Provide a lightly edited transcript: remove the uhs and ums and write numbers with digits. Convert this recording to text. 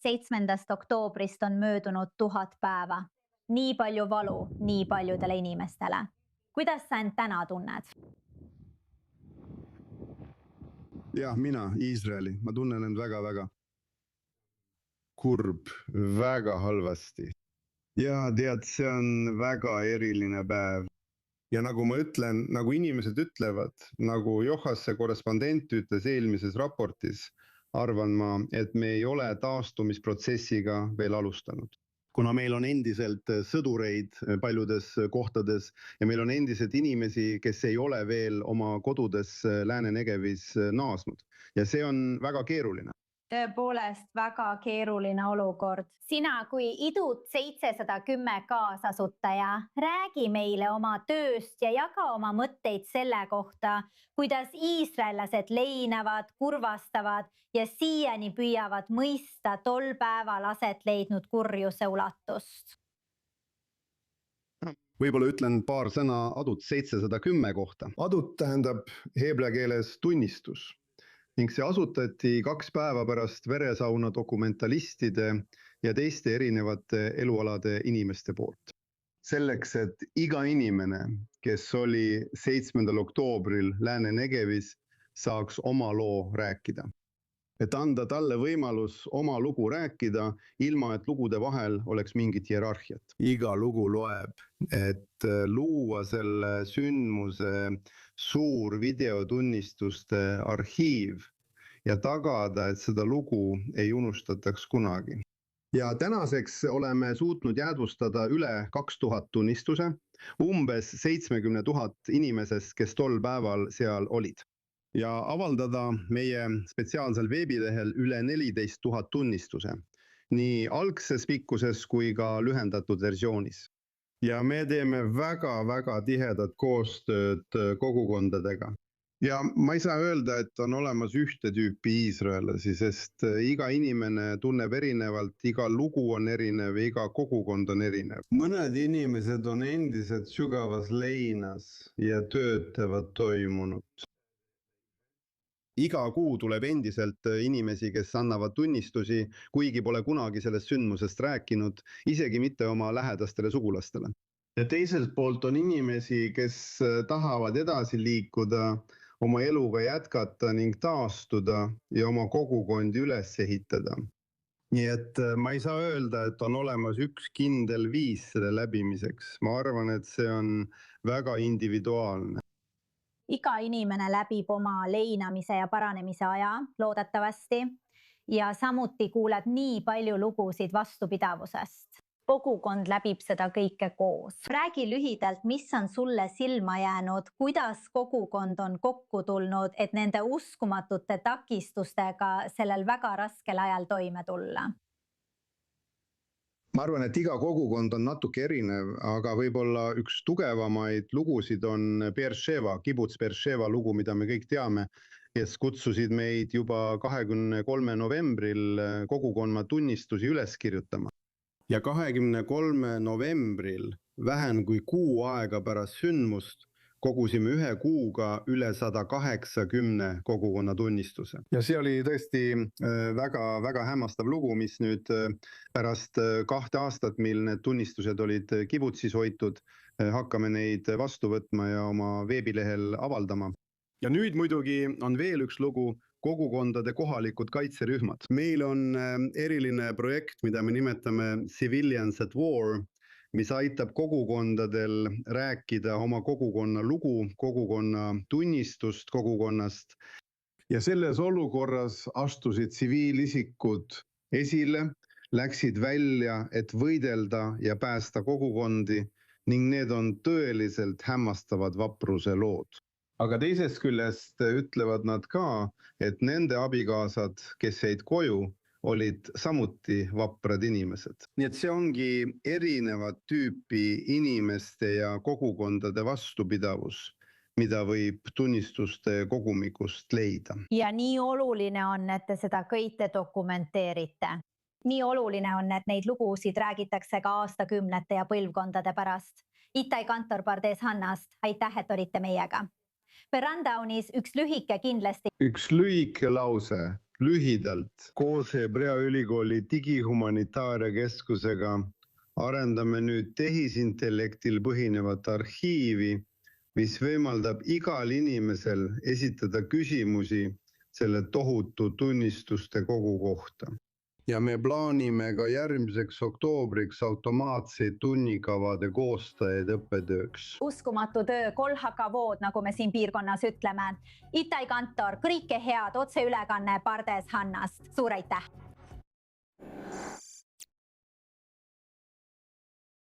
7. oktoobrist on möödunud 1000 päeva. Nii palju valu nii paljudele inimestele. Kuidas sa end täna tunned? Jah, mina, Iisraeli. Ma tunnen end väga kurb, väga halvasti. Ja tead, see on väga eriline päev. Ja nagu ma ütlen, nagu inimesed ütlevad, nagu Johasse korrespondent ütles eelmises raportis, arvan ma, et me ei ole taastumisprotsessiga veel alustanud. Kuna meil on endiselt sõdureid paljudes kohtades ja meil on endiselt inimesi, kes ei ole veel oma kodudes Lääne-Negevis naasnud. Ja see on väga keeruline. Tõepoolest väga keeruline olukord. Sina kui IDUT 710 kaasasutaja, räägi meile oma tööst ja jaga oma mõtteid selle kohta, kuidas iisraellased leinavad, kurvastavad ja siiani püüavad mõista tol päeval aset leidnud kurjuse ulatust. Võib-olla ütlen paar sõna ADUT 710 kohta. ADUT tähendab heebrea keeles tunnistus. Ning see asutati 2 päeva pärast veresauna dokumentalistide ja teiste erinevate elualade inimeste poolt. Selleks, et iga inimene, kes oli 7. oktoobril Lääne-Negevis, saaks oma loo rääkida. Et anda talle võimalus oma lugu rääkida, ilma et lugude vahel oleks mingit hierarhiat. Iga lugu loeb, et luua selle sündmuse suur videotunnistuste arhiiv ja tagada, et seda lugu ei unustataks kunagi. Ja tänaseks oleme suutnud jäädvustada üle 2000 tunnistuse, umbes 70 000 inimesest, kes tol päeval seal olid. Ja avaldada meie spetsiaalsel veebilehel üle 14 000 tunnistuse, nii algses pikkuses kui ka lühendatud versioonis. Ja me teeme väga tihedat koostööd kogukondadega. Ja ma ei saa öelda, et on olemas ühte tüüpi iisraellasi, sest iga inimene tunneb erinevalt, iga lugu on erinev, iga kogukond on erinev. Mõned inimesed on endiselt sügavas leinas ja töötavad toimunud. Iga kuu tuleb endiselt inimesi, kes annavad tunnistusi, kuigi pole kunagi sellest sündmusest rääkinud, isegi mitte oma lähedastele sugulastele. Ja teiselt poolt on inimesi, kes tahavad edasi liikuda, oma eluga jätkata ning taastuda ja oma kogukondi üles ehitada. Nii et ma ei saa öelda, et on olemas üks kindel viis selle läbimiseks. Ma arvan, et see on väga individuaalne. Iga inimene läbib oma leinamise ja paranemise aja, loodetavasti, ja samuti kuuleb nii palju lugusid vastupidavusest. Kogukond läbib seda kõike koos. Räägi lühidalt, mis on sulle silma jäänud, kuidas kogukond on kokku tulnud, et nende uskumatute takistustega sellel väga raskel ajal toime tulla? Ma arvan, et iga kogukond on natuke erinev, aga võib-olla üks tugevamaid lugusid on Beersheva, kibuts Beersheva lugu, mida me kõik teame, kes kutsusid meid juba 23. novembril kogukonna tunnistusi üles kirjutama. Ja 23. novembril, vähem kui kuu aega pärast sündmust, kogusime 1 kuuga üle 180 kogukonna tunnistuse. Ja see oli tõesti väga hämmastav lugu, mis nüüd pärast 2 aastat, mil need tunnistused olid kibutsis hoitud, hakkame neid vastu võtma ja oma veebilehel avaldama. Ja nüüd muidugi on veel üks lugu, kogukondade kohalikud kaitserühmad. Meil on eriline projekt, mida me nimetame Civilians at War, mis aitab kogukondadel rääkida oma kogukonna lugu, kogukonna tunnistust kogukonnast. Ja selles olukorras astusid tsiviilisikud esile, läksid välja, et võidelda ja päästa kogukondi ning need on tõeliselt hämmastavad vapruse lood. Aga teisest küljest ütlevad nad ka, et nende abikaasad, kes jäid koju, olid samuti vaprad inimesed. Nii et see ongi erinevat tüüpi inimeste ja kogukondade vastupidavus, mida võib tunnistuste kogumikust leida. Ja nii oluline on, et te seda kõike dokumenteerite. Nii oluline on, et neid lugusid räägitakse ka aastakümnete ja põlvkondade pärast. Itai Kantor Pardes Hannast, aitäh, et olite meiega. Berandaunis üks lühike kindlasti. Üks lühike lause. Lühidalt, koos Hebrea Ülikooli digihumanitaaria keskusega arendame nüüd tehisintellektil põhinevat arhiivi, mis võimaldab igal inimesel esitada küsimusi selle tohutu tunnistuste kogu kohta. Ja me plaanime ka järgmiseks oktoobriks automaatseid tunnikavade koostajaid õppetööks. Uskumatu töö, kolhakavood, nagu me siin piirkonnas ütleme. Itai kantor, kõike head, otseülekanne Pardes Hannast. Suur aitäh!